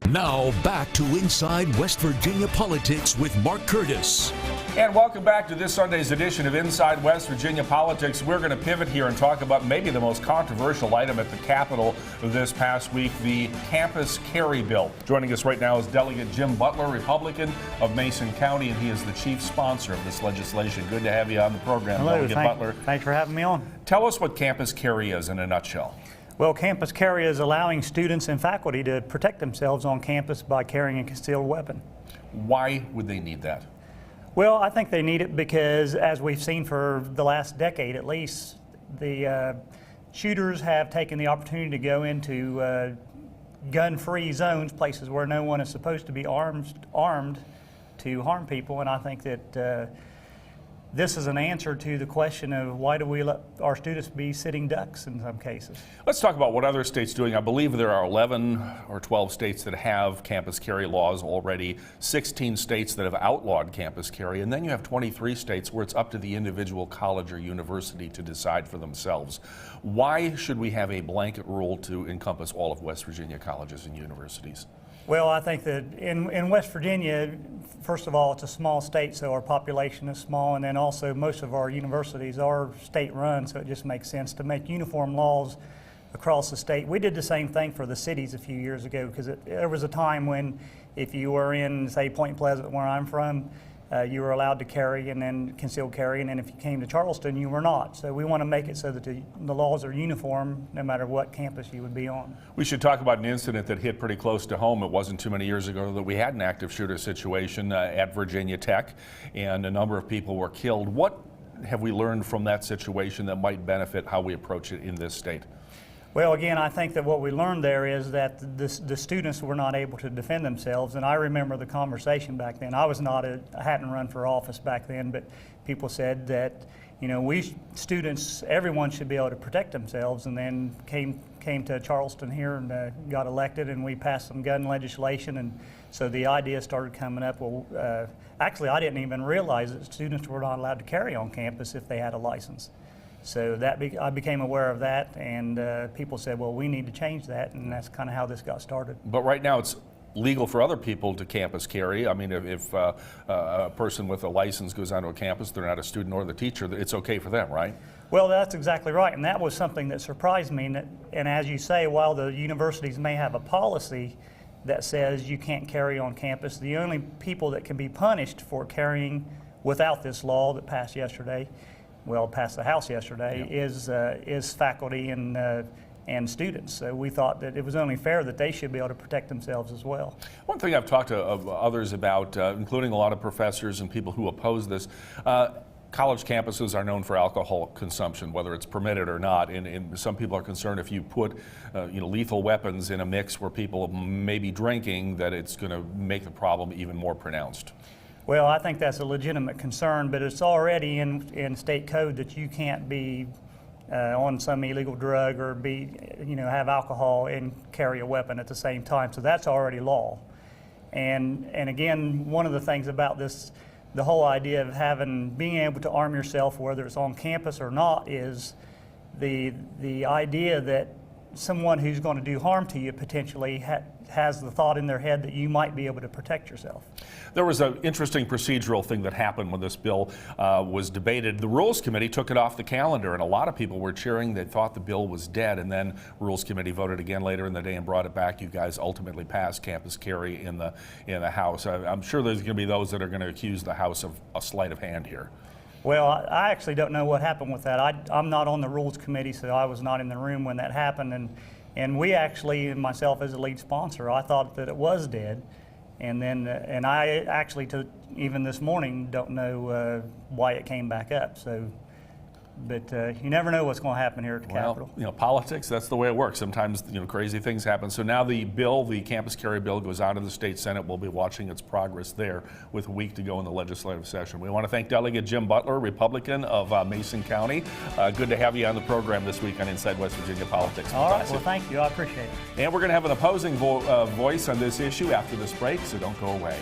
Now back to Inside West Virginia Politics with Mark Curtis. And welcome back to this Sunday's edition of Inside West Virginia Politics. We're going to pivot here and talk about maybe the most controversial item at the Capitol this past week, the campus carry bill. Joining us right now is Delegate Jim Butler, Republican of Mason County, and he is the chief sponsor of this legislation. Good to have you on the program, Hello, Delegate Butler. Thanks for having me on. Tell us what campus carry is in a nutshell. Well, campus carry is allowing students and faculty to protect themselves on campus by carrying a concealed weapon. Why would they need that? Well, I think they need it because, as we've seen for the last decade at least, the shooters have taken the opportunity to go into gun-free zones, places where no one is supposed to be armed to harm people. And I think that this is an answer to the question of why do we let our students be sitting ducks in some cases. Let's talk about what other states are doing. I believe there are 11 or 12 states that have campus carry laws already, 16 states that have outlawed campus carry, and then you have 23 states where it's up to the individual college or university to decide for themselves. Why should we have a blanket rule to encompass all of West Virginia colleges and universities? Well, I think that in West Virginia, first of all, it's a small state, so our population is small, and then also most of our universities are state-run, so it just makes sense to make uniform laws across the state. We did the same thing for the cities a few years ago, because there was a time when if you were in, say, Point Pleasant, where I'm from, you were allowed to carry and then concealed carry, and then if you came to Charleston, you were not. So we want to make it so that the laws are uniform no matter what campus you would be on. We should talk about an incident that hit pretty close to home. It wasn't too many years ago that we had an active shooter situation at Virginia Tech, and a number of people were killed. What have we learned from that situation that might benefit how we approach it in this state? Well, again, I think that what we learned there is that the students were not able to defend themselves, and I remember the conversation back then. I hadn't run for office back then, but people said that, you know, we students, everyone should be able to protect themselves, and then came to Charleston here and got elected, and we passed some gun legislation, and so the idea started coming up. Well, actually, I didn't even realize that students were not allowed to carry on campus if they had a license. So I became aware of that, and people said, well, we need to change that, and that's kind of how this got started. But right now it's legal for other people to campus carry. I mean, if a person with a license goes onto a campus, they're not a student or the teacher, it's okay for them, right? Well, that's exactly right, and that was something that surprised me. And as you say, while the universities may have a policy that says you can't carry on campus, the only people that can be punished for carrying without this law that passed yesterday, passed the House yesterday, yeah, is faculty and students. So we thought that it was only fair that they should be able to protect themselves as well. One thing I've talked to others about, including a lot of professors and people who oppose this, college campuses are known for alcohol consumption, whether it's permitted or not, and some people are concerned if you put lethal weapons in a mix where people may be drinking, that it's going to make the problem even more pronounced. Well, I think that's a legitimate concern, but it's already in state code that you can't be on some illegal drug or have alcohol and carry a weapon at the same time. So that's already law. And again, one of the things about this, the whole idea of being able to arm yourself, whether it's on campus or not, is the idea that someone who's going to do harm to you potentially has the thought in their head that you might be able to protect yourself. There was an interesting procedural thing that happened when this bill was debated. The Rules Committee took it off the calendar, and a lot of people were cheering. They thought the bill was dead, and then Rules Committee voted again later in the day and brought it back. You guys ultimately passed campus carry in the House. I'm sure there's going to be those that are going to accuse the House of a sleight of hand here. Well, I actually don't know what happened with that. I'm not on the Rules Committee, so I was not in the room when that happened. And we actually, myself as a lead sponsor, I thought that it was dead. And then, and I actually, even this morning, don't know why it came back up. So, but you never know what's going to happen here at the Capitol. Politics, that's the way it works. Sometimes, crazy things happen. So now the campus carry bill goes out of the state Senate. We'll be watching its progress there with a week to go in the legislative session. We want to thank Delegate Jim Butler, Republican of Mason County. Good to have you on the program this week on Inside West Virginia Politics. All right, well, thank you. I appreciate it. And we're going to have an opposing voice on this issue after this break, so don't go away.